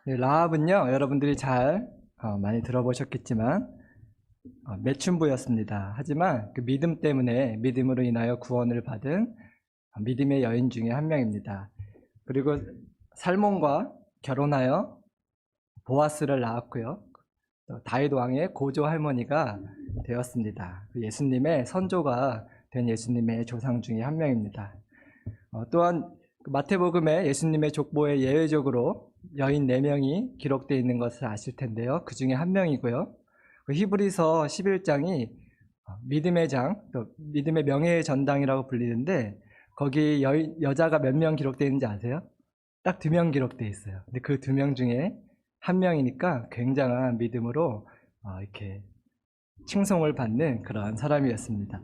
네, 라합은요, 여러분들이 잘 많이 들어보셨겠지만 매춘부였습니다. 하지만 그 믿음 때문에 믿음으로 인하여 구원을 받은 믿음의 여인 중에 한 명입니다. 그리고 살몬과 결혼하여 보아스를 낳았고요. 또 다윗 왕의 고조 할머니가 되었습니다. 예수님의 선조가 된 예수님의 조상 중에 한 명입니다. 또한 마태복음에 예수님의 족보에 예외적으로 여인 4명이 기록되어 있는 것을 아실 텐데요. 그 중에 한 명이고요. 히브리서 11장이 믿음의 장, 또 믿음의 명예의 전당이라고 불리는데 거기 여자가 몇 명 기록되어 있는지 아세요? 딱 2명 기록되어 있어요. 근데 그 2명 중에 한 명이니까 굉장한 믿음으로 이렇게 칭송을 받는 그런 사람이었습니다.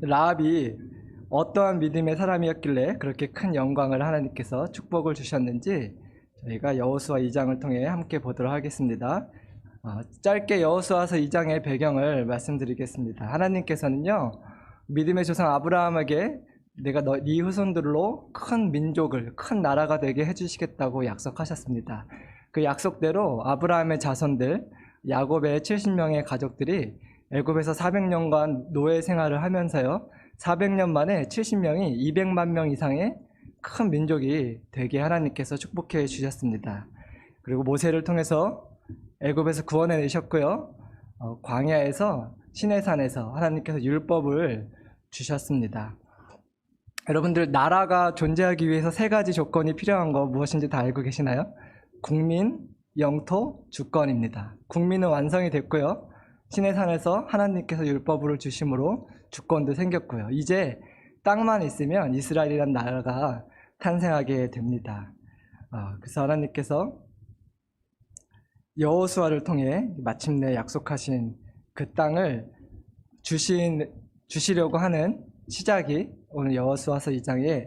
라합이 어떠한 믿음의 사람이었길래 그렇게 큰 영광을 하나님께서 축복을 주셨는지 저희가 여호수아 2장을 통해 함께 보도록 하겠습니다. 짧게 여호수아서 2장의 배경을 말씀드리겠습니다. 하나님께서는요, 믿음의 조상 아브라함에게 내가 네 후손들로 큰 민족을, 큰 나라가 되게 해주시겠다고 약속하셨습니다. 그 약속대로 아브라함의 자손들, 야곱의 70명의 가족들이 애굽에서 400년간 노예 생활을 하면서요, 400년 만에 70명이 200만 명 이상의 큰 민족이 되게 하나님께서 축복해 주셨습니다. 그리고 모세를 통해서 애굽에서 구원해 내셨고요, 광야에서 시내산에서 하나님께서 율법을 주셨습니다. 여러분들, 나라가 존재하기 위해서 3가지 조건이 필요한 거 무엇인지 다 알고 계시나요? 국민, 영토, 주권입니다. 국민은 완성이 됐고요, 시내산에서 하나님께서 율법을 주심으로 주권도 생겼고요, 이제 땅만 있으면 이스라엘이란 나라가 탄생하게 됩니다. 그래서 하나님께서 여호수아를 통해 마침내 약속하신 그 땅을 주시려고 하는 시작이 오늘 여호수아서 2장의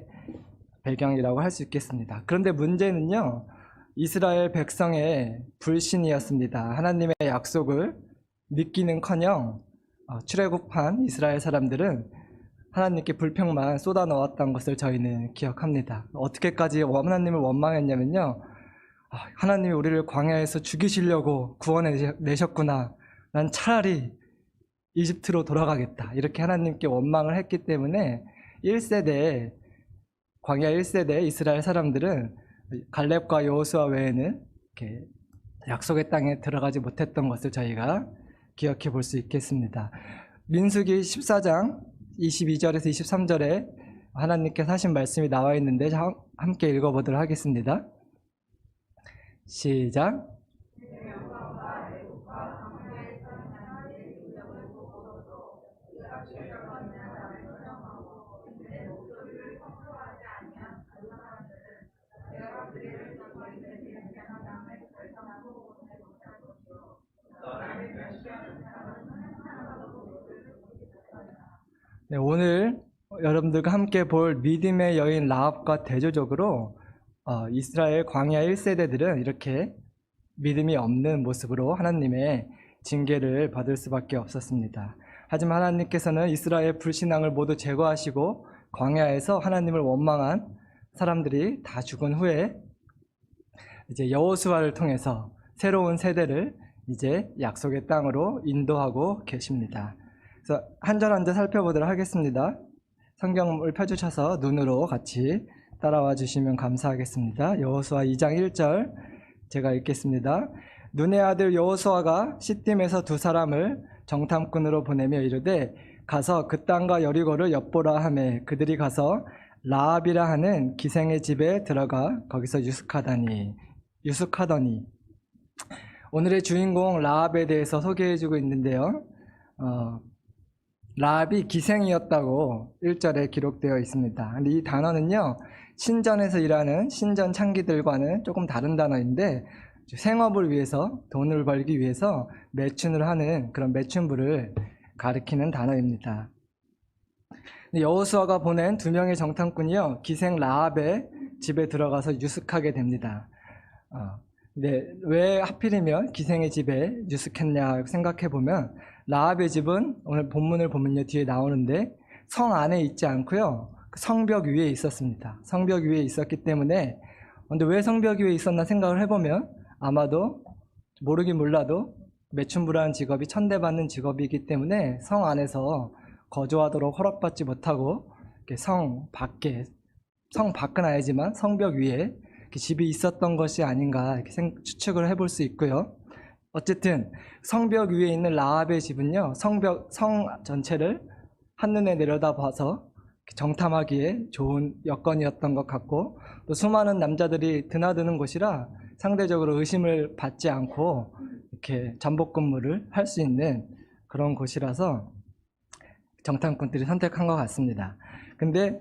배경이라고 할 수 있겠습니다. 그런데 문제는요, 이스라엘 백성의 불신이었습니다. 하나님의 약속을 믿기는커녕 출애굽한 이스라엘 사람들은 하나님께 불평만 쏟아 넣었던 것을 저희는 기억합니다. 어떻게까지 하나님을 원망했냐면요, 하나님이 우리를 광야에서 죽이시려고 구원해 내셨구나, 난 차라리 이집트로 돌아가겠다, 이렇게 하나님께 원망을 했기 때문에 1세대, 광야 1세대 이스라엘 사람들은 갈렙과 여호수아 외에는 이렇게 약속의 땅에 들어가지 못했던 것을 저희가 기억해 볼 수 있겠습니다. 민수기 14장 22절에서 23절에 하나님께서 하신 말씀이 나와 있는데 함께 읽어보도록 하겠습니다. 시작. 네, 오늘 여러분들과 함께 볼 믿음의 여인 라합과 대조적으로 이스라엘 광야 1세대들은 이렇게 믿음이 없는 모습으로 하나님의 징계를 받을 수밖에 없었습니다. 하지만 하나님께서는 이스라엘 불신앙을 모두 제거하시고 광야에서 하나님을 원망한 사람들이 다 죽은 후에 이제 여호수아를 통해서 새로운 세대를 이제 약속의 땅으로 인도하고 계십니다. 그래서 한 절 한 절 살펴보도록 하겠습니다. 성경을 펴주셔서 눈으로 같이 따라와 주시면 감사하겠습니다. 여호수아 2장 1절 제가 읽겠습니다. 눈의 아들 여호수아가 시딤에서 2사람을 정탐꾼으로 보내며 이르되 가서 그 땅과 여리고를 엿보라 하매 그들이 가서 라합이라 하는 기생의 집에 들어가 거기서 유숙하더니 오늘의 주인공 라합에 대해서 소개해주고 있는데요, 라합이 기생이었다고 1절에 기록되어 있습니다. 근데 이 단어는요, 신전에서 일하는 신전 창기들과는 조금 다른 단어인데 생업을 위해서, 돈을 벌기 위해서 매춘을 하는 그런 매춘부를 가리키는 단어입니다. 여호수아가 보낸 2명의 정탐꾼이요, 기생 라합의 집에 들어가서 유숙하게 됩니다. 근데 왜 하필이면 기생의 집에 유숙했냐 생각해보면, 라합의 집은 오늘 본문을 보면요, 뒤에 나오는데 성 안에 있지 않고요, 성벽 위에 있었습니다. 성벽 위에 있었기 때문에 근데 왜 성벽 위에 있었나 생각을 해보면 아마도 모르긴 몰라도 매춘부라는 직업이 천대받는 직업이기 때문에 성 안에서 거주하도록 허락받지 못하고 이렇게 성 밖은 아니지만 성벽 위에 이렇게 집이 있었던 것이 아닌가 이렇게 추측을 해볼 수 있고요. 어쨌든 성벽 위에 있는 라합의 집은요, 성 전체를 한눈에 내려다봐서 정탐하기에 좋은 여건이었던 것 같고, 또 수많은 남자들이 드나드는 곳이라 상대적으로 의심을 받지 않고 이렇게 잠복 근무를 할 수 있는 그런 곳이라서 정탐꾼들이 선택한 것 같습니다. 근데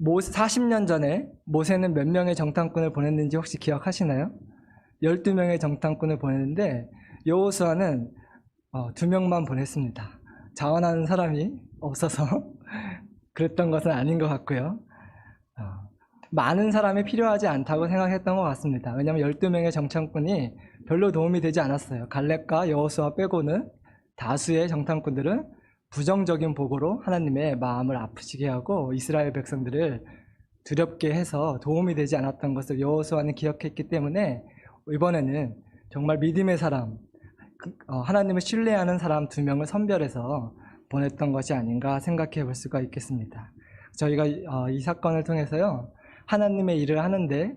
40년 전에 모세는 몇 명의 정탐꾼을 보냈는지 혹시 기억하시나요? 12명의 정탐꾼을 보냈는데 여호수아는 2명만 보냈습니다. 자원하는 사람이 없어서 그랬던 것은 아닌 것 같고요. 많은 사람이 필요하지 않다고 생각했던 것 같습니다. 왜냐하면 12명의 정탐꾼이 별로 도움이 되지 않았어요. 갈렙과 여호수아 빼고는 다수의 정탐꾼들은 부정적인 보고로 하나님의 마음을 아프시게 하고 이스라엘 백성들을 두렵게 해서 도움이 되지 않았던 것을 여호수아는 기억했기 때문에 이번에는 정말 믿음의 사람, 하나님을 신뢰하는 사람 2명을 선별해서 보냈던 것이 아닌가 생각해 볼 수가 있겠습니다. 저희가 이 사건을 통해서요, 하나님의 일을 하는데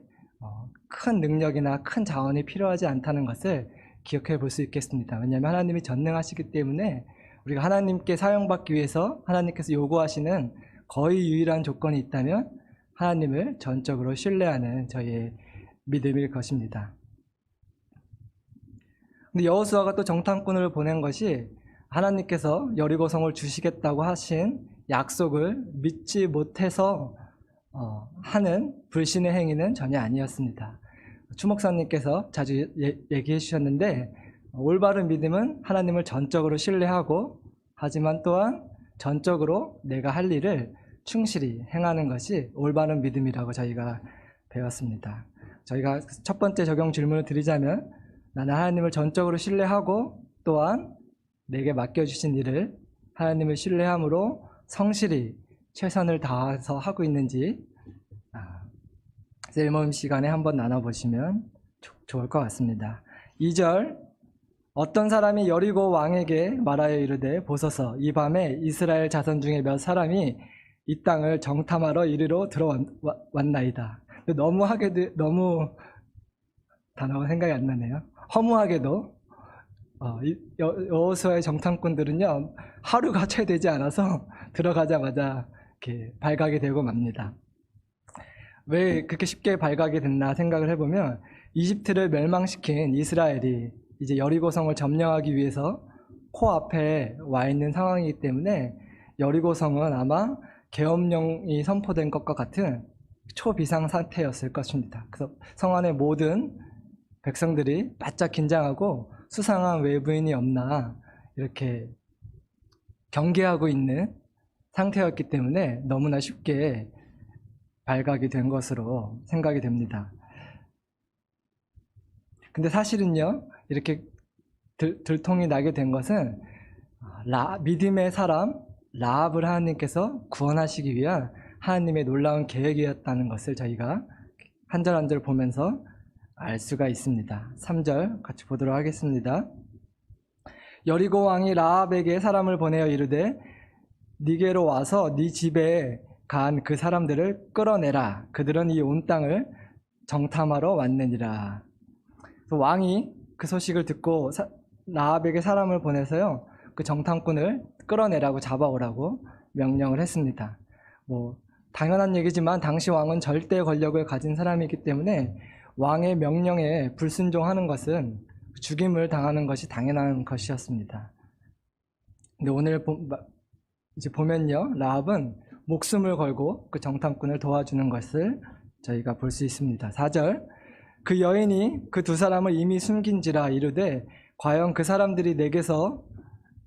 큰 능력이나 큰 자원이 필요하지 않다는 것을 기억해 볼 수 있겠습니다. 왜냐하면 하나님이 전능하시기 때문에 우리가 하나님께 사용받기 위해서 하나님께서 요구하시는 거의 유일한 조건이 있다면 하나님을 전적으로 신뢰하는 저희의 믿음일 것입니다. 근데 여호수아가 또 정탐꾼을 보낸 것이 하나님께서 여리고성을 주시겠다고 하신 약속을 믿지 못해서 하는 불신의 행위는 전혀 아니었습니다. 추 목사님께서 자주 얘기해 주셨는데, 올바른 믿음은 하나님을 전적으로 신뢰하고 하지만 또한 전적으로 내가 할 일을 충실히 행하는 것이 올바른 믿음이라고 저희가 배웠습니다. 저희가 첫 번째 적용 질문을 드리자면, 나는 하나님을 전적으로 신뢰하고 또한 내게 맡겨주신 일을 하나님을 신뢰함으로 성실히 최선을 다해서 하고 있는지 셀모임 시간에 한번 나눠보시면 좋을 것 같습니다. 2절, 어떤 사람이 여리고 왕에게 말하여 이르되, 보소서 이 밤에 이스라엘 자손 중에 몇 사람이 이 땅을 정탐하러 이리로 들어왔나이다. 너무 단어가 생각이 안 나네요. 허무하게도 여호수아의 정탐꾼들은요, 하루가 채 되지 않아서 들어가자마자 이렇게 발각이 되고 맙니다. 왜 그렇게 쉽게 발각이 됐나 생각을 해보면, 이집트를 멸망시킨 이스라엘이 이제 여리고성을 점령하기 위해서 코앞에 와 있는 상황이기 때문에 여리고성은 아마 계엄령이 선포된 것과 같은 초비상 상태였을 것입니다. 그래서 성 안의 모든 백성들이 바짝 긴장하고 수상한 외부인이 없나 이렇게 경계하고 있는 상태였기 때문에 너무나 쉽게 발각이 된 것으로 생각이 됩니다. 근데 사실은요, 이렇게 들통이 나게 된 것은 믿음의 사람 라합을 하나님께서 구원하시기 위한 하나님의 놀라운 계획이었다는 것을 저희가 한 절 한 절 보면서 알 수가 있습니다. 3절 같이 보도록 하겠습니다. 여리고 왕이 라합에게 사람을 보내어 이르되, 네게로 와서 네 집에 간 그 사람들을 끌어내라. 그들은 이 온 땅을 정탐하러 왔느니라. 왕이 그 소식을 듣고 라합에게 사람을 보내서요, 그 정탐꾼을 끌어내라고 잡아오라고 명령을 했습니다. 당연한 얘기지만 당시 왕은 절대 권력을 가진 사람이기 때문에 왕의 명령에 불순종하는 것은 죽임을 당하는 것이 당연한 것이었습니다. 근데 오늘 이제 보면요, 라합은 목숨을 걸고 그 정탐꾼을 도와주는 것을 저희가 볼 수 있습니다. 4절, 그 여인이 그 2 사람을 이미 숨긴지라 이르되, 과연 그 사람들이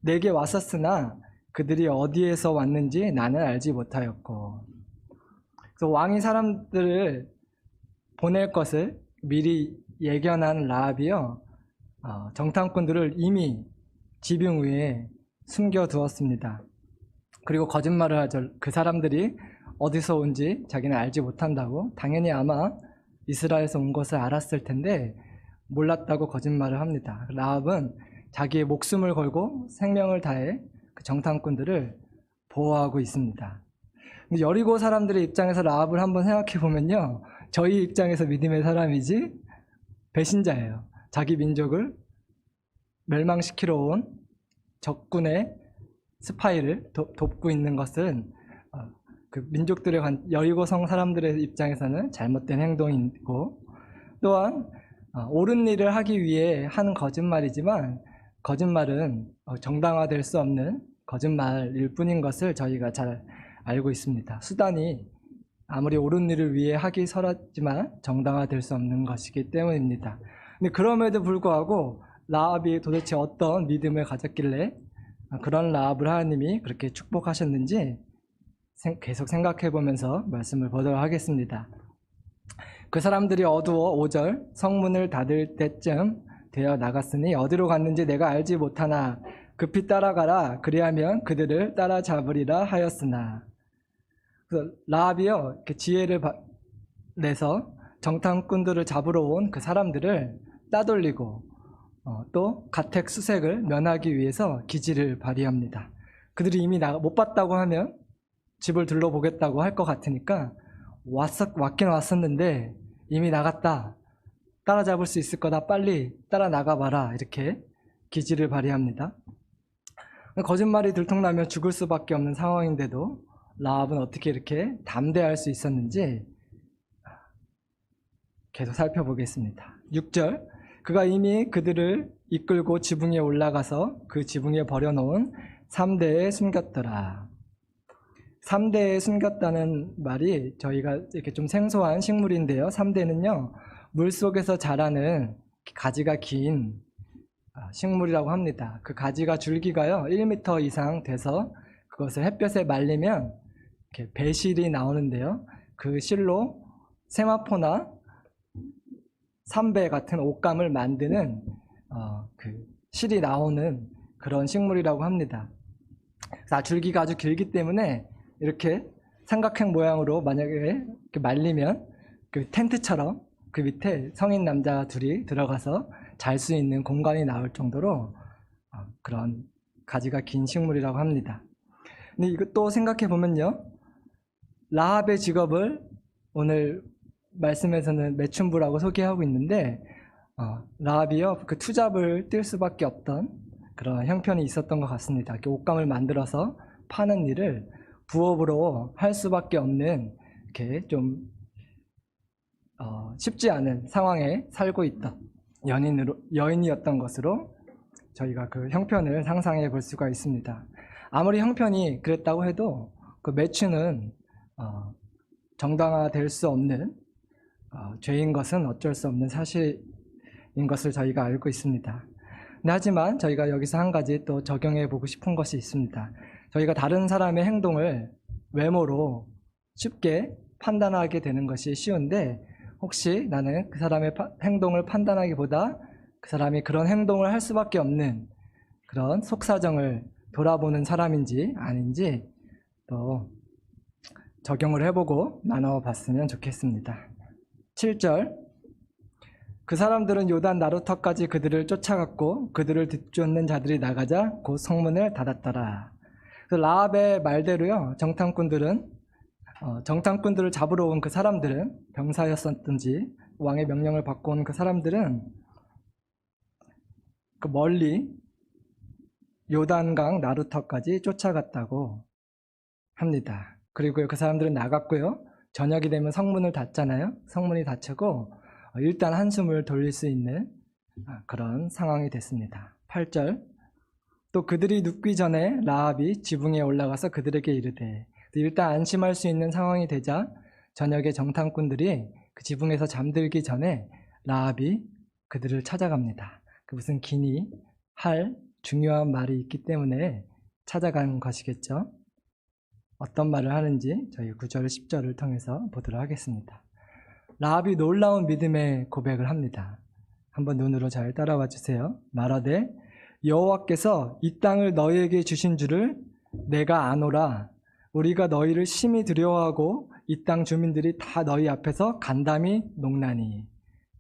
내게 왔었으나 그들이 어디에서 왔는지 나는 알지 못하였고. 그래서 왕이 사람들을 보낼 것을 미리 예견한 라합이요, 정탐꾼들을 이미 지붕 위에 숨겨두었습니다. 그리고 거짓말을 하죠. 그 사람들이 어디서 온지 자기는 알지 못한다고. 당연히 아마 이스라엘에서 온 것을 알았을 텐데 몰랐다고 거짓말을 합니다. 라합은 자기의 목숨을 걸고 생명을 다해 그 정탐꾼들을 보호하고 있습니다. 근데 여리고 사람들의 입장에서 라합을 한번 생각해 보면요, 저희 입장에서 믿음의 사람이지 배신자예요. 자기 민족을 멸망시키러 온 적군의 스파이를 돕고 있는 것은 그 민족들의 여리고성 사람들의 입장에서는 잘못된 행동이고, 또한 옳은 일을 하기 위해 하는 거짓말이지만 거짓말은 정당화될 수 없는 거짓말일 뿐인 것을 저희가 잘 알고 있습니다. 수단이 아무리 옳은 일을 위해 하기 설하지만 정당화될 수 없는 것이기 때문입니다. 근데 그럼에도 불구하고 라합이 도대체 어떤 믿음을 가졌길래 그런 라합을 하나님이 그렇게 축복하셨는지 계속 생각해 보면서 말씀을 보도록 하겠습니다. 그 사람들이 어두워 5절 성문을 닫을 때쯤 되어 나갔으니 어디로 갔는지 내가 알지 못하나 급히 따라가라 그리하면 그들을 따라잡으리라 하였으나. 그래서 라합이요, 이렇게 지혜를 내서 정탐꾼들을 잡으러 온 그 사람들을 따돌리고 또 가택 수색을 면하기 위해서 기지를 발휘합니다. 그들이 이미 못 봤다고 하면 집을 둘러보겠다고 할 것 같으니까 왔긴 왔었는데 이미 나갔다, 따라잡을 수 있을 거다, 빨리 따라 나가봐라, 이렇게 기지를 발휘합니다. 거짓말이 들통나면 죽을 수밖에 없는 상황인데도 라합은 어떻게 이렇게 담대할 수 있었는지 계속 살펴보겠습니다. 6절, 그가 이미 그들을 이끌고 지붕 위에 올라가서 그 지붕 위에 버려놓은 3대에 숨겼더라. 3대에 숨겼다는 말이 저희가 이렇게 좀 생소한 식물인데요. 3대는요, 물속에서 자라는 가지가 긴 식물이라고 합니다. 그 가지가 줄기가요 1m 이상 돼서 그것을 햇볕에 말리면 이렇게 배실이 나오는데요, 그 실로 세마포나 삼배 같은 옷감을 만드는 그 실이 나오는 그런 식물이라고 합니다. 그래서 줄기가 아주 길기 때문에 이렇게 삼각형 모양으로 만약에 이렇게 말리면 그 텐트처럼 그 밑에 성인 남자 둘이 들어가서 잘 수 있는 공간이 나올 정도로 그런 가지가 긴 식물이라고 합니다. 근데 이것도 생각해 보면요, 라합의 직업을 오늘 말씀에서는 매춘부라고 소개하고 있는데 라합이요, 그 투잡을 뛸 수밖에 없던 그런 형편이 있었던 것 같습니다. 이렇게 옷감을 만들어서 파는 일을 부업으로 할 수밖에 없는 이렇게 좀 쉽지 않은 상황에 살고 있던 여인이었던 것으로 저희가 그 형편을 상상해 볼 수가 있습니다. 아무리 형편이 그랬다고 해도 그 매춘은 정당화될 수 없는 죄인 것은 어쩔 수 없는 사실인 것을 저희가 알고 있습니다. 하지만 저희가 여기서 한 가지 또 적용해 보고 싶은 것이 있습니다. 저희가 다른 사람의 행동을 외모로 쉽게 판단하게 되는 것이 쉬운데, 혹시 나는 그 사람의 행동을 판단하기보다 그 사람이 그런 행동을 할 수밖에 없는 그런 속사정을 돌아보는 사람인지 아닌지 또 적용을 해보고 나눠봤으면 좋겠습니다. 7절, 그 사람들은 요단 나루터까지 그들을 쫓아갔고 그들을 뒤쫓는 자들이 나가자 곧 성문을 닫았더라. 라합의 말대로요, 정탐꾼들을 잡으러 온 그 사람들은, 병사였었든지 왕의 명령을 받고 온 그 사람들은 그 멀리 요단강 나루터까지 쫓아갔다고 합니다. 그리고 그 사람들은 나갔고요, 저녁이 되면 성문을 닫잖아요. 성문이 닫히고 일단 한숨을 돌릴 수 있는 그런 상황이 됐습니다. 8절, 또 그들이 눕기 전에 라합이 지붕에 올라가서 그들에게 이르되, 일단 안심할 수 있는 상황이 되자 저녁에 정탐꾼들이 그 지붕에서 잠들기 전에 라합이 그들을 찾아갑니다. 그 무슨 기니 할 중요한 말이 있기 때문에 찾아간 것이겠죠. 어떤 말을 하는지 저희 9절 10절을 통해서 보도록 하겠습니다. 라합이 놀라운 믿음의 고백을 합니다. 한번 눈으로 잘 따라와 주세요. 말하되 여호와께서 이 땅을 너희에게 주신 줄을 내가 아노라. 우리가 너희를 심히 두려워하고 이 땅 주민들이 다 너희 앞에서 간담이 녹나니.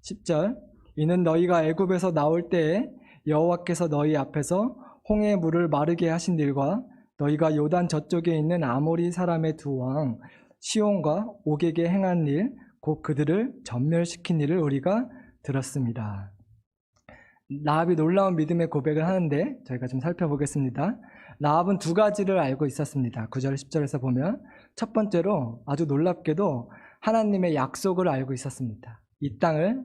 10절 이는 너희가 애굽에서 나올 때에 여호와께서 너희 앞에서 홍해 물을 마르게 하신 일과 너희가 요단 저쪽에 있는 아모리 사람의 두 왕 시온과 옥에게 행한 일 곧 그들을 전멸시킨 일을 우리가 들었습니다. 라합이 놀라운 믿음의 고백을 하는데 저희가 좀 살펴보겠습니다. 라합은 두 가지를 알고 있었습니다. 9절 10절에서 보면 첫 번째로 아주 놀랍게도 하나님의 약속을 알고 있었습니다. 이 땅을,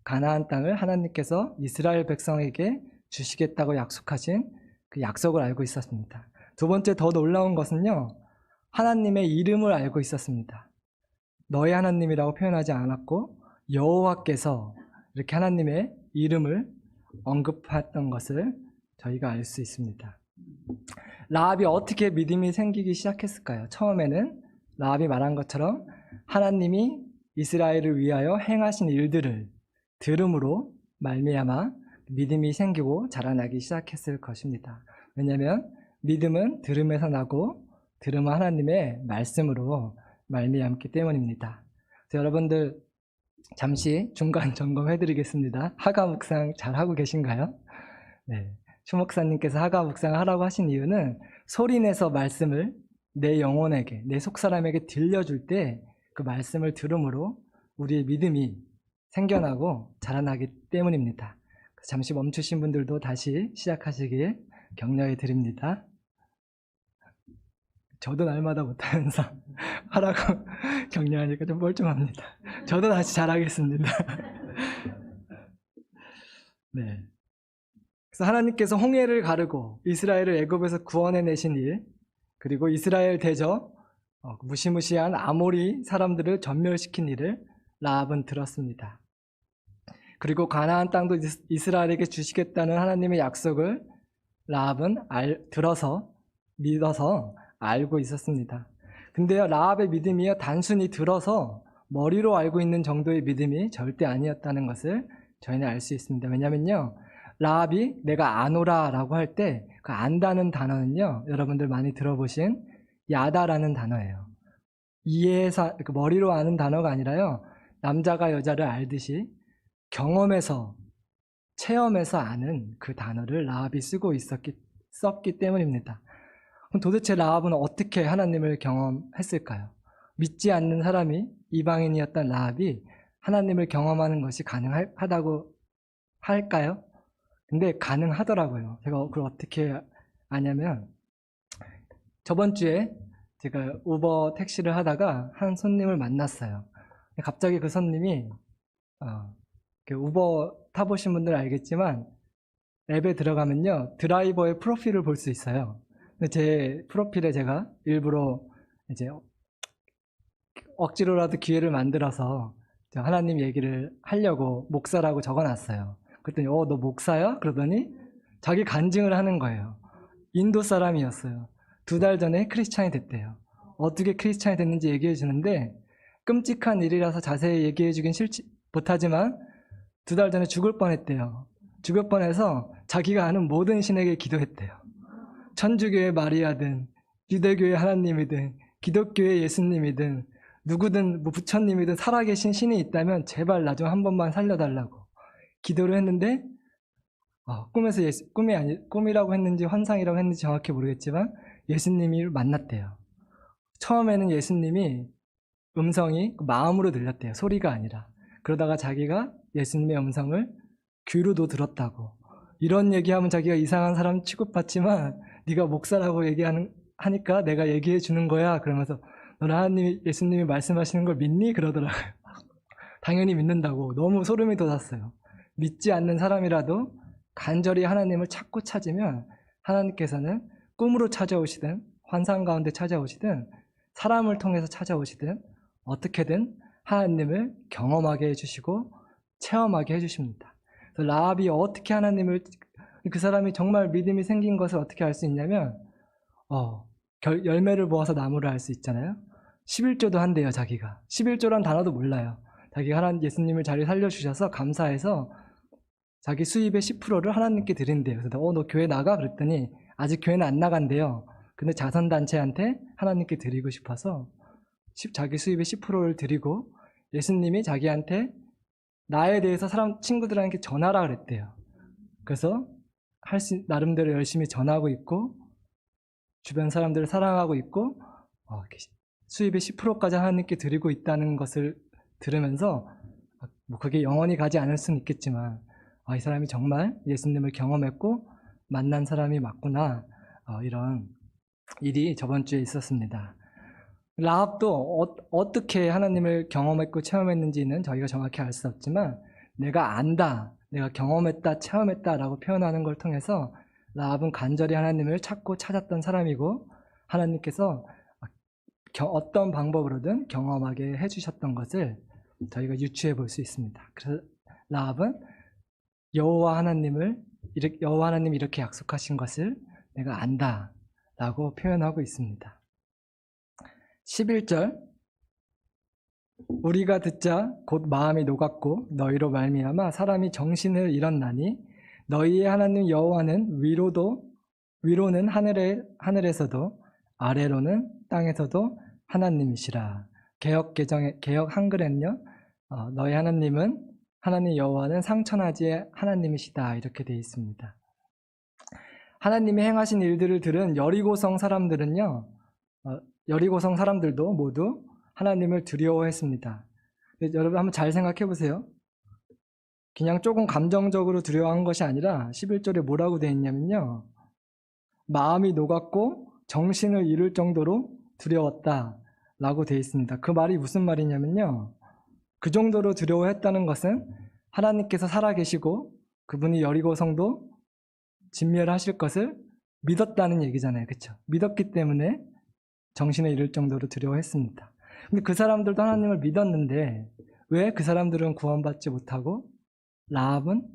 가나안 땅을 하나님께서 이스라엘 백성에게 주시겠다고 약속하신 그 약속을 알고 있었습니다. 두 번째 더 놀라운 것은요, 하나님의 이름을 알고 있었습니다. 너의 하나님이라고 표현하지 않았고 여호와께서 이렇게 하나님의 이름을 언급했던 것을 저희가 알 수 있습니다. 라합이 어떻게 믿음이 생기기 시작했을까요? 처음에는 라합이 말한 것처럼 하나님이 이스라엘을 위하여 행하신 일들을 들음으로 말미암아 믿음이 생기고 자라나기 시작했을 것입니다. 왜냐하면 믿음은 들음에서 나고 들음은 하나님의 말씀으로 말미암기 때문입니다. 그래서 여러분들 잠시 중간 점검해 드리겠습니다. 하가 묵상 잘 하고 계신가요? 네. 추 목사님께서 하가 묵상을 하라고 하신 이유는 소리내서 말씀을 내 영혼에게, 내 속사람에게 들려줄 때 그 말씀을 들음으로 우리의 믿음이 생겨나고 자라나기 때문입니다. 잠시 멈추신 분들도 다시 시작하시길 격려해 드립니다. 저도 날마다 못하면서 하라고 격려하니까 좀 뻘쭘합니다. 저도 다시 잘하겠습니다. 네. 그래서 하나님께서 홍해를 가르고 이스라엘을 애굽에서 구원해내신 일, 그리고 이스라엘 대적 무시무시한 아모리 사람들을 전멸시킨 일을 라합은 들었습니다. 그리고 가나안 땅도 이스라엘에게 주시겠다는 하나님의 약속을 라합은 들어서 믿어서 알고 있었습니다. 근데요, 라합의 믿음이요, 단순히 들어서 머리로 알고 있는 정도의 믿음이 절대 아니었다는 것을 저희는 알 수 있습니다. 왜냐면요, 라합이 내가 아노라 라고 할 때 그 안다는 단어는요, 여러분들 많이 들어보신 야다라는 단어예요. 이해해서 머리로 아는 단어가 아니라요, 남자가 여자를 알듯이 경험해서, 체험해서 아는 그 단어를 라합이 쓰고 썼기 때문입니다. 그럼 도대체 라합은 어떻게 하나님을 경험했을까요? 믿지 않는 사람이, 이방인이었던 라합이 하나님을 경험하는 것이 가능하다고 할까요? 근데 가능하더라고요. 제가 그걸 어떻게 아냐면, 저번 주에 제가 우버 택시를 하다가 한 손님을 만났어요. 갑자기 그 손님이 우버 타보신 분들은 알겠지만 앱에 들어가면요, 드라이버의 프로필을 볼 수 있어요. 근데 제 프로필에 제가 일부러 이제 억지로라도 기회를 만들어서 하나님 얘기를 하려고 목사라고 적어놨어요. 그랬더니 너 목사야? 그러더니 자기 간증을 하는 거예요. 인도 사람이었어요. 2달 전에 크리스찬이 됐대요. 어떻게 크리스찬이 됐는지 얘기해 주는데, 끔찍한 일이라서 자세히 얘기해 주긴 못하지만 2달 전에 죽을 뻔했대요. 죽을 뻔해서 자기가 아는 모든 신에게 기도했대요. 천주교의 마리아든, 유대교의 하나님이든, 기독교의 예수님이든, 누구든 부처님이든 살아계신 신이 있다면 제발 나 좀 한 번만 살려달라고 기도를 했는데, 꿈에서 꿈이라고 했는지 환상이라고 했는지 정확히 모르겠지만 예수님이 만났대요. 처음에는 예수님이 음성이 마음으로 들렸대요. 소리가 아니라. 그러다가 자기가 예수님의 음성을 귀로도 들었다고. 이런 얘기하면 자기가 이상한 사람 취급받지만 네가 목사라고 하니까 내가 얘기해 주는 거야. 그러면서 너는 예수님이 말씀하시는 걸 믿니? 그러더라고요. 당연히 믿는다고. 너무 소름이 돋았어요. 믿지 않는 사람이라도 간절히 하나님을 찾고 찾으면 하나님께서는 꿈으로 찾아오시든 환상 가운데 찾아오시든 사람을 통해서 찾아오시든 어떻게든 하나님을 경험하게 해주시고 체험하게 해주십니다. 그래서 라합이 어떻게 하나님을, 그 사람이 정말 믿음이 생긴 것을 어떻게 알 수 있냐면 열매를 모아서 나무를 알 수 있잖아요. 11조도 한대요. 자기가 11조란 단어도 몰라요. 자기가 하나님 예수님을 잘 살려주셔서 감사해서 자기 수입의 10%를 하나님께 드린대요. 그래서 너 교회 나가? 그랬더니 아직 교회는 안 나간대요. 근데 자선단체한테 하나님께 드리고 싶어서 자기 수입의 10%를 드리고 예수님이 자기한테 나에 대해서 친구들한테 전하라 그랬대요. 그래서 나름대로 열심히 전하고 있고 주변 사람들을 사랑하고 있고 수입의 10%까지 하나님께 드리고 있다는 것을 들으면서 뭐 그게 영원히 가지 않을 수는 있겠지만 이 사람이 정말 예수님을 경험했고 만난 사람이 맞구나, 이런 일이 저번 주에 있었습니다. 라합도 어떻게 하나님을 경험했고 체험했는지는 저희가 정확히 알 수 없지만 내가 안다, 내가 경험했다, 체험했다 라고 표현하는 걸 통해서 라합은 간절히 하나님을 찾고 찾았던 사람이고 하나님께서 어떤 방법으로든 경험하게 해주셨던 것을 저희가 유추해 볼 수 있습니다. 그래서 라합은 여호와 하나님이 이렇게 약속하신 것을 내가 안다 라고 표현하고 있습니다. 11절, 우리가 듣자 곧 마음이 녹았고 너희로 말미암아 사람이 정신을 잃었나니 너희의 하나님 여호와는 위로는 하늘에서도 아래로는 땅에서도 하나님이시라. 개역 한글엔요, 너희 하나님 여호와는 상천하지의 하나님이시다 이렇게 되어 있습니다. 하나님이 행하신 일들을 들은 여리고성 사람들은요, 여리고성 사람들도 모두 하나님을 두려워했습니다. 여러분 한번 잘 생각해 보세요. 그냥 조금 감정적으로 두려워한 것이 아니라 11절에 뭐라고 되어 있냐면요, 마음이 녹았고 정신을 잃을 정도로 두려웠다 라고 되어 있습니다. 그 말이 무슨 말이냐면요, 그 정도로 두려워했다는 것은 하나님께서 살아계시고 그분이 여리고성도 진멸하실 것을 믿었다는 얘기잖아요. 그렇죠? 믿었기 때문에 정신을 잃을 정도로 두려워했습니다. 근데 그 사람들도 하나님을 믿었는데 왜 그 사람들은 구원받지 못하고 라합은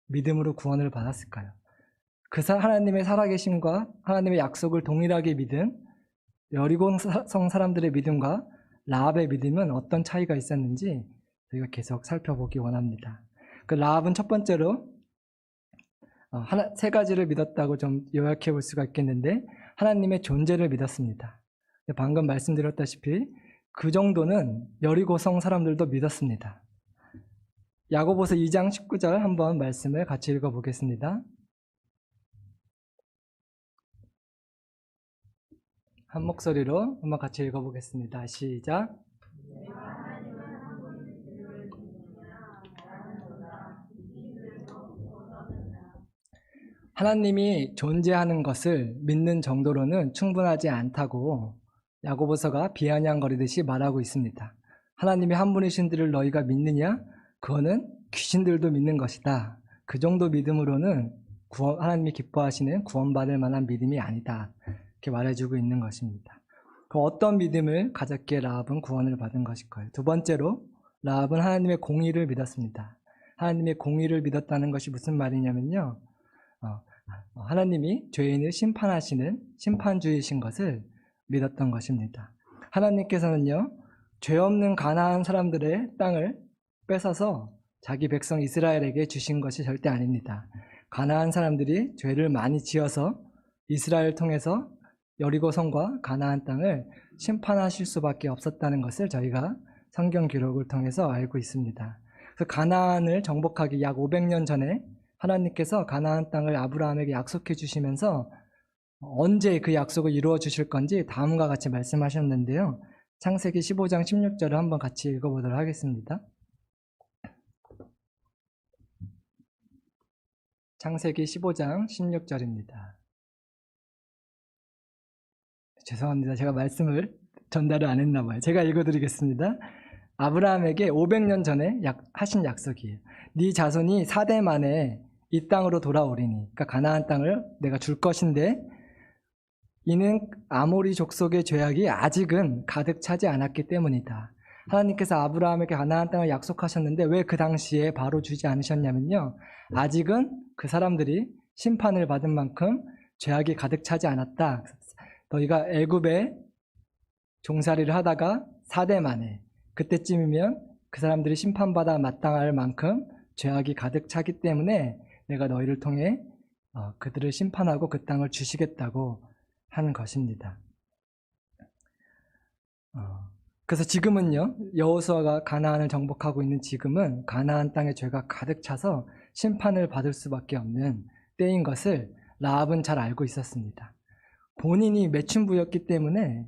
믿음으로 구원을 받았을까요? 하나님의 살아계심과 하나님의 약속을 동일하게 믿은 여리고성 사람들의 믿음과 라합의 믿음은 어떤 차이가 있었는지 저희가 계속 살펴보기 원합니다. 그 라합은 첫 번째로 세 가지를 믿었다고 좀 요약해 볼 수가 있겠는데, 하나님의 존재를 믿었습니다. 방금 말씀드렸다시피 그 정도는 여리고성 사람들도 믿었습니다. 야고보서 2장 19절 한번 말씀을 같이 읽어보겠습니다. 한 목소리로 한번 같이 읽어보겠습니다. 시작. 하나님이 존재하는 것을 믿는 정도로는 충분하지 않다고 야고보서가 비아냥거리듯이 말하고 있습니다. 하나님이 한 분이신 들을 너희가 믿느냐? 그거는 귀신들도 믿는 것이다. 그 정도 믿음으로는 하나님이 기뻐하시는 구원받을 만한 믿음이 아니다. 이렇게 말해주고 있는 것입니다. 그 어떤 믿음을 가졌기에 라합은 구원을 받은 것일까요? 두 번째로 라합은 하나님의 공의를 믿었습니다. 하나님의 공의를 믿었다는 것이 무슨 말이냐면요, 하나님이 죄인을 심판하시는 심판주이신 것을 믿었던 것입니다. 하나님께서는요, 죄 없는 가나안 사람들의 땅을 뺏어서 자기 백성 이스라엘에게 주신 것이 절대 아닙니다. 가나안 사람들이 죄를 많이 지어서 이스라엘을 통해서 여리고성과 가나안 땅을 심판하실 수밖에 없었다는 것을 저희가 성경 기록을 통해서 알고 있습니다. 그래서 가나안을 정복하기 약 500년 전에 하나님께서 가나안 땅을 아브라함에게 약속해 주시면서 언제 그 약속을 이루어 주실 건지 다음과 같이 말씀하셨는데요. 창세기 15장 16절을 한번 같이 읽어보도록 하겠습니다. 창세기 15장 16절입니다. 죄송합니다. 제가 말씀을 전달을 안 했나 봐요. 제가 읽어드리겠습니다. 아브라함에게 500년 전에 하신 약속이에요. 네 자손이 4대 만에 이 땅으로 돌아오리니, 그러니까 가나안 땅을 내가 줄 것인데 이는 아모리 족속의 죄악이 아직은 가득 차지 않았기 때문이다. 하나님께서 아브라함에게 가나안 땅을 약속하셨는데 왜 그 당시에 바로 주지 않으셨냐면요, 아직은 그 사람들이 심판을 받은 만큼 죄악이 가득 차지 않았다. 너희가 애굽에 종살이를 하다가 4대 만에 그때쯤이면 그 사람들이 심판받아 마땅할 만큼 죄악이 가득 차기 때문에 내가 너희를 통해 그들을 심판하고 그 땅을 주시겠다고 하는 것입니다. 그래서 지금은요, 여호수아가 가나안을 정복하고 있는 지금은 가나안 땅에 죄가 가득 차서 심판을 받을 수밖에 없는 때인 것을 라합은 잘 알고 있었습니다. 본인이 매춘부였기 때문에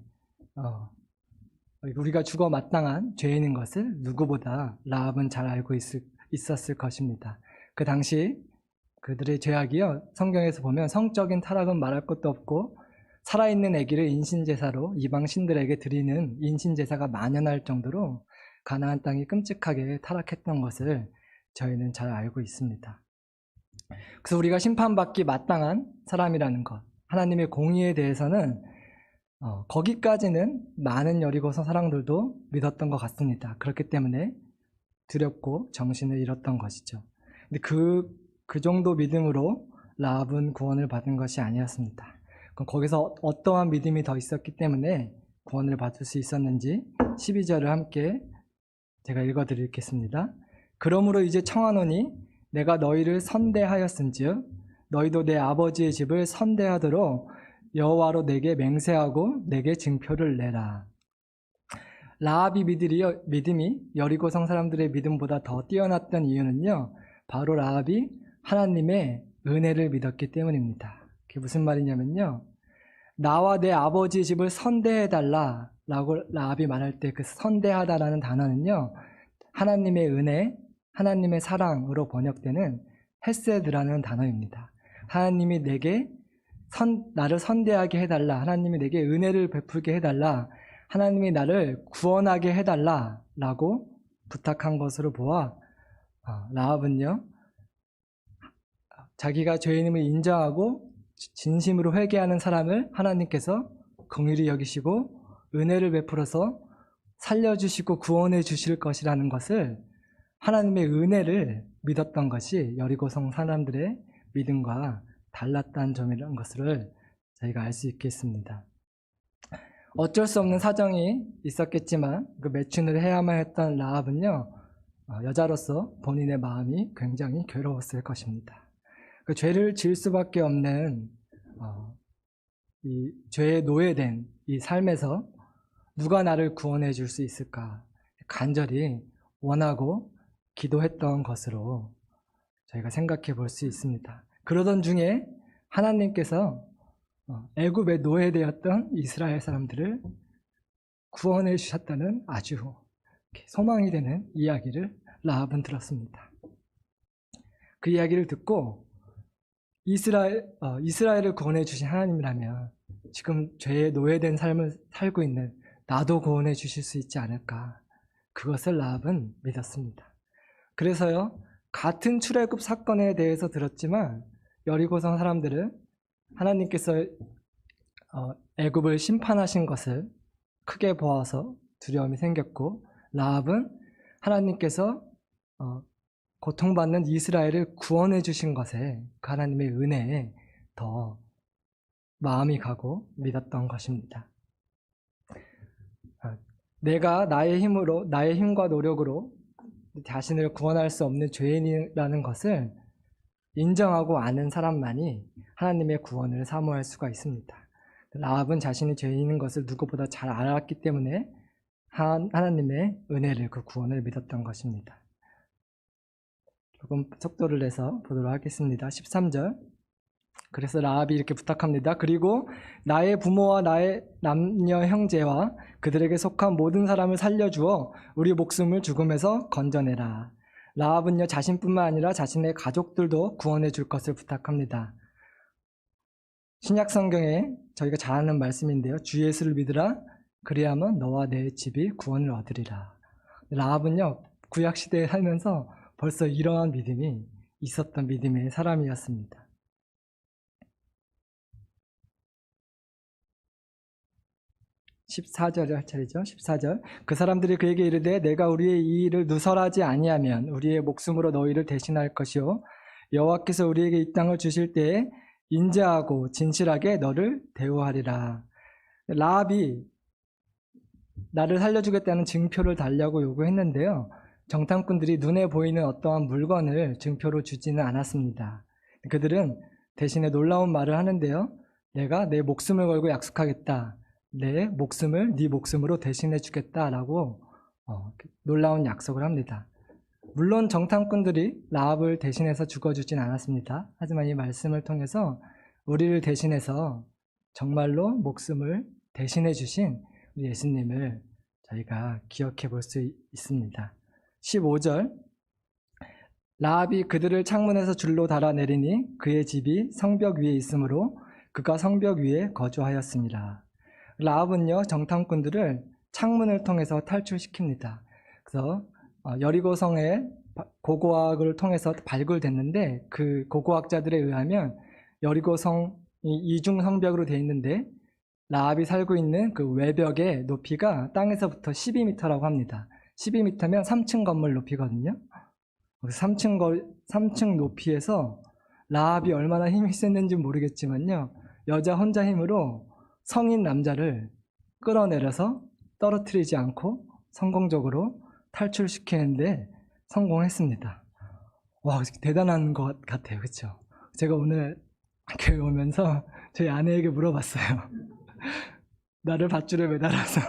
우리가 죽어 마땅한 죄인인 것을 누구보다 라합은 잘 알고 있었을 것입니다. 그 당시 그들의 죄악이요, 성경에서 보면 성적인 타락은 말할 것도 없고 살아있는 아기를 인신제사로 이방 신들에게 드리는 인신제사가 만연할 정도로 가나안 땅이 끔찍하게 타락했던 것을 저희는 잘 알고 있습니다. 그래서 우리가 심판받기 마땅한 사람이라는 것, 하나님의 공의에 대해서는 거기까지는 많은 여리고서 사람들도 믿었던 것 같습니다. 그렇기 때문에 두렵고 정신을 잃었던 것이죠. 근데 그 정도 믿음으로 라합은 구원을 받은 것이 아니었습니다. 그럼 거기서 어떠한 믿음이 더 있었기 때문에 구원을 받을 수 있었는지 12절을 함께 제가 읽어드리겠습니다. 그러므로 이제 청하노니 내가 너희를 선대하였은즉 너희도 내 아버지의 집을 선대하도록 여호와로 내게 맹세하고 내게 증표를 내라. 라합이 믿음이 여리고성 사람들의 믿음보다 더 뛰어났던 이유는요, 바로 라합이 하나님의 은혜를 믿었기 때문입니다. 그게 무슨 말이냐면요, 나와 내 아버지의 집을 선대해달라 라고 라합이 말할 때 그 선대하다라는 단어는요, 하나님의 은혜, 하나님의 사랑으로 번역되는 헤세드라는 단어입니다. 하나님이 내게 나를 선대하게 해달라, 하나님이 내게 은혜를 베풀게 해달라, 하나님이 나를 구원하게 해달라 라고 부탁한 것으로 보아 라합은요, 자기가 죄인임을 인정하고 진심으로 회개하는 사람을 하나님께서 긍휼히 여기시고 은혜를 베풀어서 살려주시고 구원해 주실 것이라는 것을, 하나님의 은혜를 믿었던 것이 여리고성 사람들의 믿음과 달랐다는 점이라는 것을 저희가 알 수 있겠습니다. 어쩔 수 없는 사정이 있었겠지만 그 매춘을 해야만 했던 라합은요, 여자로서 본인의 마음이 굉장히 괴로웠을 것입니다. 그 죄를 지을 수밖에 없는 이 죄에 노예된 이 삶에서 누가 나를 구원해 줄 수 있을까 간절히 원하고 기도했던 것으로 저희가 생각해 볼 수 있습니다. 그러던 중에 하나님께서 애굽에 노예되었던 이스라엘 사람들을 구원해 주셨다는 아주 소망이 되는 이야기를 라합은 들었습니다. 그 이야기를 듣고 이스라엘을 구원해 주신 하나님이라면 지금 죄에 노예된 삶을 살고 있는 나도 구원해 주실 수 있지 않을까, 그것을 라합은 믿었습니다. 그래서요, 같은 출애굽 사건에 대해서 들었지만 여리고성 사람들은 하나님께서 애굽을 심판하신 것을 크게 보아서 두려움이 생겼고, 라합은 하나님께서 고통받는 이스라엘을 구원해 주신 것에, 그 하나님의 은혜에 더 마음이 가고 믿었던 것입니다. 내가 나의 힘과 노력으로 자신을 구원할 수 없는 죄인이라는 것을 인정하고 아는 사람만이 하나님의 구원을 사모할 수가 있습니다. 라합은 자신이 죄인인 것을 누구보다 잘 알았기 때문에 하나님의 은혜를, 그 구원을 믿었던 것입니다. 조금 속도를 내서 보도록 하겠습니다. 13절. 그래서 라합이 이렇게 부탁합니다. 그리고 나의 부모와 나의 남녀 형제와 그들에게 속한 모든 사람을 살려주어 우리 목숨을 죽음에서 건져내라. 라합은요, 자신뿐만 아니라 자신의 가족들도 구원해 줄 것을 부탁합니다. 신약 성경에 저희가 잘 아는 말씀인데요, 주 예수를 믿으라, 그리하면 너와 내 집이 구원을 얻으리라. 라합은요, 구약 시대에 살면서 벌써 이러한 믿음이 있었던 믿음의 사람이었습니다. 14절을 할 차례죠. 14절. 그 사람들이 그에게 이르되 내가 우리의 이 일을 누설하지 아니하면 우리의 목숨으로 너희를 대신할 것이요 여호와께서 우리에게 이 땅을 주실 때에 인자하고 진실하게 너를 대우하리라. 라합이 나를 살려주겠다는 증표를 달라고 요구했는데요, 정탐꾼들이 눈에 보이는 어떠한 물건을 증표로 주지는 않았습니다. 그들은 대신에 놀라운 말을 하는데요, 내가 내 목숨을 걸고 약속하겠다, 내 목숨을 네 목숨으로 대신해 주겠다라고 놀라운 약속을 합니다. 물론 정탐꾼들이 라합을 대신해서 죽어주진 않았습니다. 하지만 이 말씀을 통해서 우리를 대신해서 정말로 목숨을 대신해 주신 우리 예수님을 저희가 기억해 볼 수 있습니다. 15절, 라합이 그들을 창문에서 줄로 달아내리니 그의 집이 성벽 위에 있으므로 그가 성벽 위에 거주하였습니다. 라합은요, 정탐꾼들을 창문을 통해서 탈출시킵니다. 그래서 여리고성의 고고학을 통해서 발굴됐는데, 그 고고학자들에 의하면 여리고성이 이중 성벽으로 되어 있는데 라합이 살고 있는 그 외벽의 높이가 땅에서부터 12m라고 합니다. 12m면 3층 건물 높이거든요. 3층 높이에서 라합이 얼마나 힘이 셌는지 모르겠지만요, 여자 혼자 힘으로 성인 남자를 끌어내려서 떨어뜨리지 않고 성공적으로 탈출시키는데 성공했습니다. 와, 대단한 것 같아요. 그렇죠? 제가 오늘 교회 오면서 저희 아내에게 물어봤어요. 나를 밧줄에 매달아서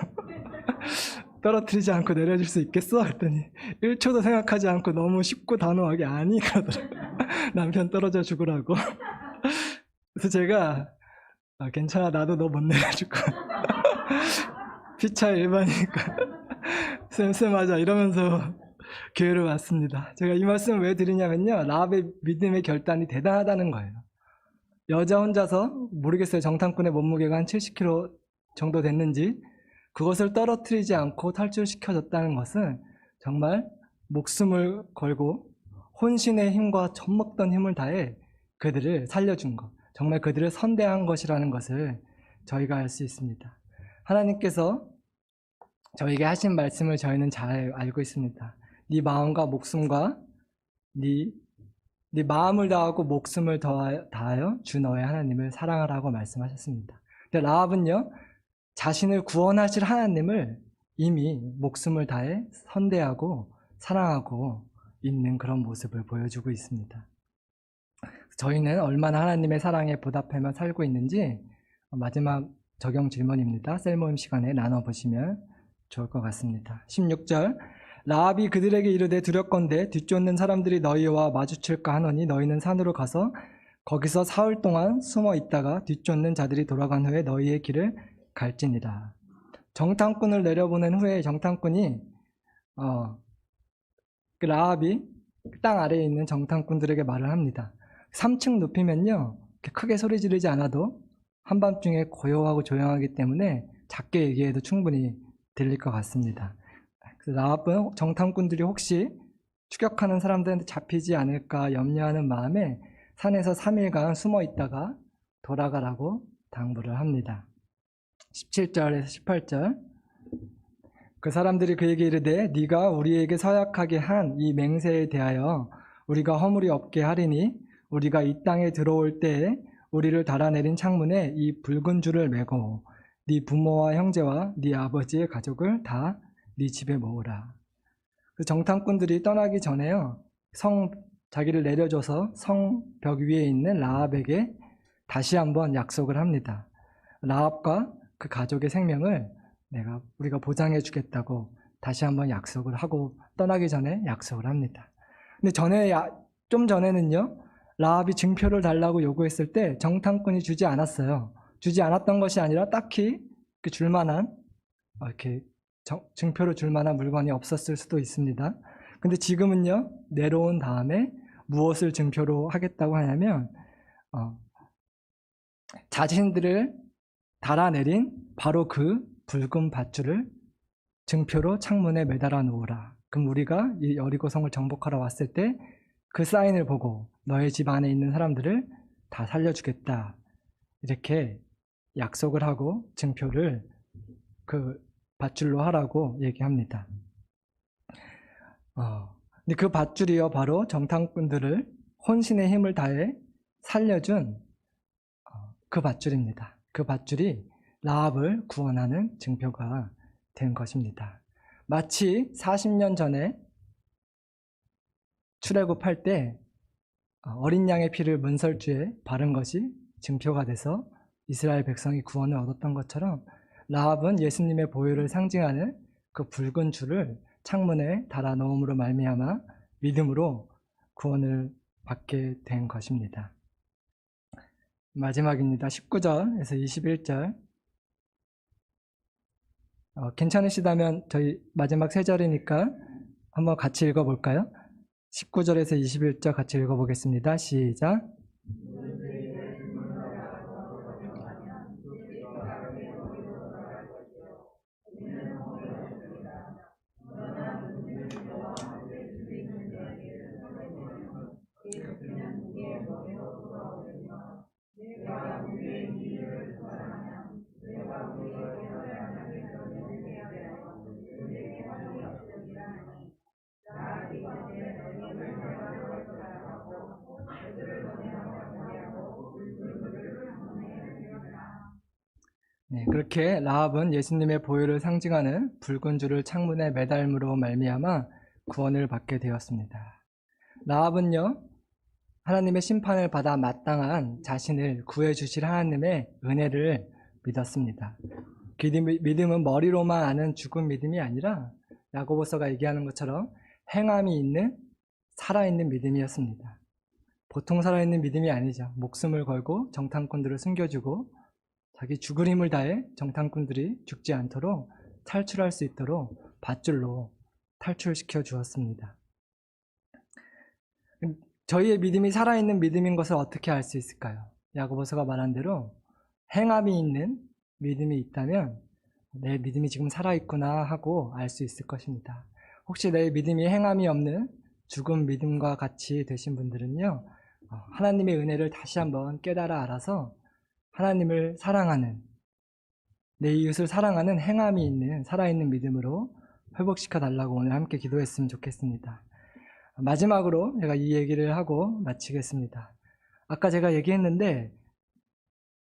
떨어뜨리지 않고 내려줄 수 있겠어? 했더니 1초도 생각하지 않고 너무 쉽고 단호하게 아니 그러더라고요. 남편 떨어져 죽으라고. 그래서 제가 괜찮아, 나도 너 못 내려줄 거야. 피차 일반이니까 쌤쌤하자 이러면서 교회를 왔습니다. 제가 이 말씀을 왜 드리냐면요, 라합의 믿음의 결단이 대단하다는 거예요. 여자 혼자서, 모르겠어요, 정탐꾼의 몸무게가 한 70kg 정도 됐는지, 그것을 떨어뜨리지 않고 탈출시켜줬다는 것은 정말 목숨을 걸고 혼신의 힘과 젖먹던 힘을 다해 그들을 살려준 것, 정말 그들을 선대한 것이라는 것을 저희가 알 수 있습니다. 하나님께서 저에게 하신 말씀을 저희는 잘 알고 있습니다. 네 마음과 목숨과 네 마음을 다하고 목숨을 다하여 주 너의 하나님을 사랑하라고 말씀하셨습니다. 근데 라합은요, 자신을 구원하실 하나님을 이미 목숨을 다해 선대하고 사랑하고 있는 그런 모습을 보여주고 있습니다. 저희는 얼마나 하나님의 사랑에 보답하며 살고 있는지 마지막 적용 질문입니다. 셀 모임 시간에 나눠보시면 좋을 것 같습니다. 16절, 라합이 그들에게 이르되 두렵건대 뒤쫓는 사람들이 너희와 마주칠까 하노니 너희는 산으로 가서 거기서 사흘 동안 숨어 있다가 뒤쫓는 자들이 돌아간 후에 너희의 길을 갈지니라. 정탐꾼을 내려보낸 후에 정탐꾼이 그 라합이 땅 아래에 있는 정탐꾼들에게 말을 합니다. 3층 높이면요, 크게 소리 지르지 않아도 한밤중에 고요하고 조용하기 때문에 작게 얘기해도 충분히 들릴 것 같습니다. 그래서 라합은 정탐꾼들이 혹시 추격하는 사람들한테 잡히지 않을까 염려하는 마음에 산에서 3일간 숨어 있다가 돌아가라고 당부를 합니다. 17절에서 18절, 그 사람들이 그에게 이르되 네가 우리에게 서약하게 한 이 맹세에 대하여 우리가 허물이 없게 하리니 우리가 이 땅에 들어올 때에 우리를 달아내린 창문에 이 붉은 줄을 매고 네 부모와 형제와 네 아버지의 가족을 다 네 집에 모으라. 그 정탐꾼들이 떠나기 전에요, 자기를 내려줘서 성벽 위에 있는 라합에게 다시 한번 약속을 합니다. 라합과 그 가족의 생명을 우리가 보장해 주겠다고 다시 한번 약속을 하고 떠나기 전에 약속을 합니다. 근데 좀 전에는요, 라합이 증표를 달라고 요구했을 때 정탐꾼이 주지 않았어요. 주지 않았던 것이 아니라 딱히 줄만한 이렇게 증표로 줄 만한 물건이 없었을 수도 있습니다. 근데 지금은요, 내려온 다음에 무엇을 증표로 하겠다고 하냐면 자신들을 달아내린 바로 그 붉은 밧줄을 증표로 창문에 매달아 놓으라. 그럼 우리가 이 여리고성을 정복하러 왔을 때 그 사인을 보고 너의 집 안에 있는 사람들을 다 살려주겠다, 이렇게 약속을 하고 증표를 그 밧줄로 하라고 얘기합니다. 근데 그 밧줄이요, 바로 정탐꾼들을 혼신의 힘을 다해 살려준 그 밧줄입니다. 그 밧줄이 라합을 구원하는 증표가 된 것입니다. 마치 40년 전에 출애굽할 때 어린 양의 피를 문설주에 바른 것이 증표가 돼서 이스라엘 백성이 구원을 얻었던 것처럼 라합은 예수님의 보혈을 상징하는 그 붉은 줄을 창문에 달아 넣음으로 말미암아 믿음으로 구원을 받게 된 것입니다. 마지막입니다. 19절에서 21절. 괜찮으시다면 저희 마지막 세 절이니까 한번 같이 읽어볼까요? 19절에서 21절 같이 읽어보겠습니다. 시작. 네, 그렇게 라합은 예수님의 보혈을 상징하는 붉은 줄을 창문에 매달므로 말미암아 구원을 받게 되었습니다. 라합은요, 하나님의 심판을 받아 마땅한 자신을 구해주실 하나님의 은혜를 믿었습니다. 그 믿음은 머리로만 아는 죽은 믿음이 아니라 야고보서가 얘기하는 것처럼 행함이 있는 살아있는 믿음이었습니다. 보통 살아있는 믿음이 아니죠. 목숨을 걸고 정탐꾼들을 숨겨주고 자기 죽을 힘을 다해 정탐꾼들이 죽지 않도록 탈출할 수 있도록 밧줄로 탈출시켜 주었습니다. 저희의 믿음이 살아있는 믿음인 것을 어떻게 알 수 있을까요? 야고보서가 말한 대로 행함이 있는 믿음이 있다면 내 믿음이 지금 살아있구나 하고 알 수 있을 것입니다. 혹시 내 믿음이 행함이 없는 죽은 믿음과 같이 되신 분들은요, 하나님의 은혜를 다시 한번 깨달아 알아서 하나님을 사랑하는, 내 이웃을 사랑하는 행함이 있는 살아있는 믿음으로 회복시켜 달라고 오늘 함께 기도했으면 좋겠습니다. 마지막으로 제가 이 얘기를 하고 마치겠습니다. 아까 제가 얘기했는데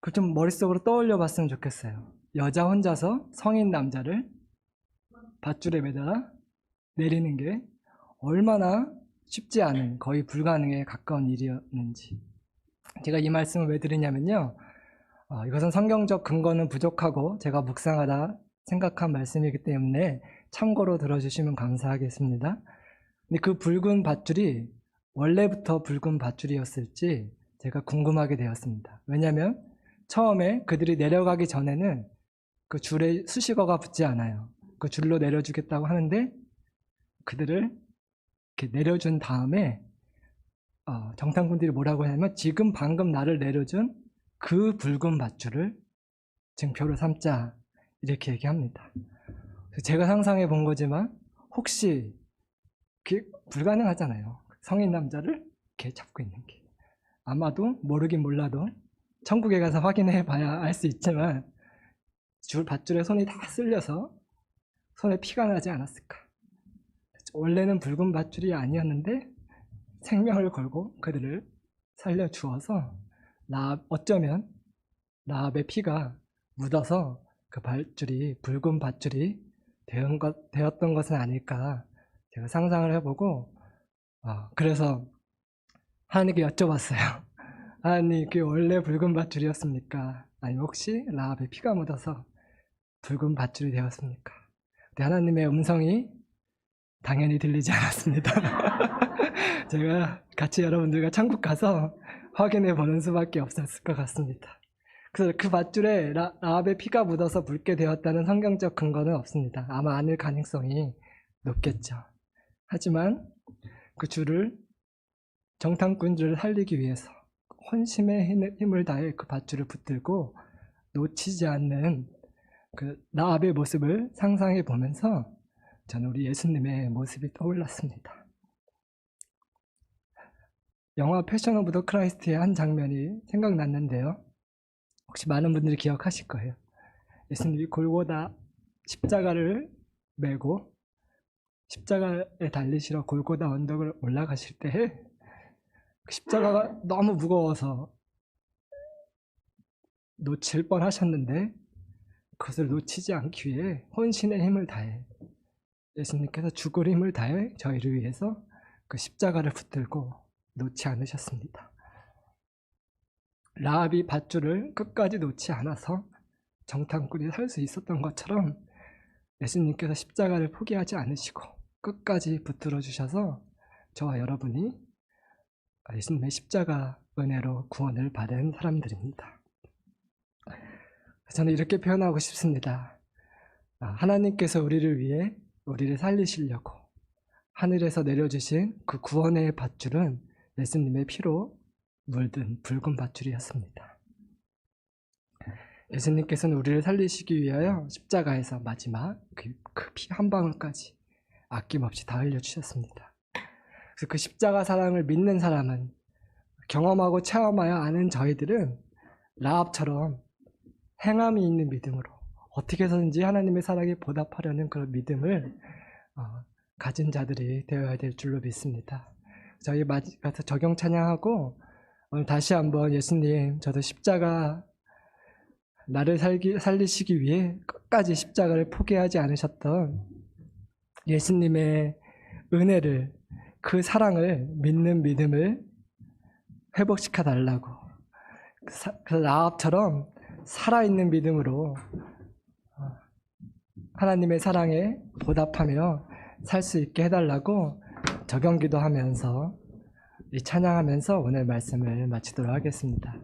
그 좀 머릿속으로 떠올려 봤으면 좋겠어요. 여자 혼자서 성인 남자를 밧줄에 매달아 내리는 게 얼마나 쉽지 않은, 거의 불가능에 가까운 일이었는지. 제가 이 말씀을 왜 드리냐면요, 이것은 성경적 근거는 부족하고 제가 묵상하다 생각한 말씀이기 때문에 참고로 들어주시면 감사하겠습니다. 근데 그 붉은 밧줄이 원래부터 붉은 밧줄이었을지 제가 궁금하게 되었습니다. 왜냐하면 처음에 그들이 내려가기 전에는 그 줄에 수식어가 붙지 않아요. 그 줄로 내려주겠다고 하는데 그들을 이렇게 내려준 다음에 정탐꾼들이 뭐라고 하냐면 지금 방금 나를 내려준 그 붉은 밧줄을 증표로 삼자, 이렇게 얘기합니다. 제가 상상해 본 거지만 혹시 그게 불가능하잖아요. 성인 남자를 이렇게 잡고 있는 게. 아마도 모르긴 몰라도 천국에 가서 확인해 봐야 알 수 있지만 밧줄에 손이 다 쓸려서 손에 피가 나지 않았을까. 원래는 붉은 밧줄이 아니었는데 생명을 걸고 그들을 살려주어서 어쩌면 라합의 피가 묻어서 그 밧줄이 붉은 밧줄이 되었던 것은 아닐까 제가 상상을 해보고 그래서 하나님께 여쭤봤어요. 하나님, 그게 원래 붉은 밧줄이었습니까? 아니면 혹시 라합의 피가 묻어서 붉은 밧줄이 되었습니까? 근데 하나님의 음성이 당연히 들리지 않았습니다. 제가 같이 여러분들과 천국 가서 확인해 보는 수밖에 없었을 것 같습니다. 그래서 그 밧줄에 라합의 피가 묻어서 붉게 되었다는 성경적 근거는 없습니다. 아마 아닐 가능성이 높겠죠. 하지만 그 줄을, 정탐꾼들을 살리기 위해서 혼심의 힘을 다해 그 밧줄을 붙들고 놓치지 않는 그 라합의 모습을 상상해 보면서 저는 우리 예수님의 모습이 떠올랐습니다. 영화 패션 오브 더 크라이스트의 한 장면이 생각났는데요. 혹시 많은 분들이 기억하실 거예요. 예수님이 골고다 십자가를 메고 십자가에 달리시러 골고다 언덕을 올라가실 때 그 십자가가 너무 무거워서 놓칠 뻔하셨는데 그것을 놓치지 않기 위해 혼신의 힘을 다해 예수님께서 죽을 힘을 다해 저희를 위해서 그 십자가를 붙들고 놓지 않으셨습니다. 라합이 밧줄을 끝까지 놓지 않아서 정탐꾼이 살 수 있었던 것처럼 예수님께서 십자가를 포기하지 않으시고 끝까지 붙들어 주셔서 저와 여러분이 예수님의 십자가 은혜로 구원을 받은 사람들입니다. 저는 이렇게 표현하고 싶습니다. 하나님께서 우리를 위해 우리를 살리시려고 하늘에서 내려주신 그 구원의 밧줄은 예수님의 피로 물든 붉은 밧줄이었습니다. 예수님께서는 우리를 살리시기 위하여 십자가에서 마지막 그 피 한 방울까지 아낌없이 다 흘려주셨습니다. 그래서 그 십자가 사랑을 믿는 사람은, 경험하고 체험하여 아는 저희들은 라합처럼 행함이 있는 믿음으로 어떻게 해서든지 하나님의 사랑에 보답하려는 그런 믿음을 가진 자들이 되어야 될 줄로 믿습니다. 저희 가서 적용 찬양하고 오늘 다시 한번 예수님, 저도 십자가 나를 살리시기 위해 끝까지 십자가를 포기하지 않으셨던 예수님의 은혜를, 그 사랑을 믿는 믿음을 회복시켜 달라고, 그 라합처럼 살아있는 믿음으로 하나님의 사랑에 보답하며 살 수 있게 해달라고 적용기도 하면서 이 찬양하면서 오늘 말씀을 마치도록 하겠습니다.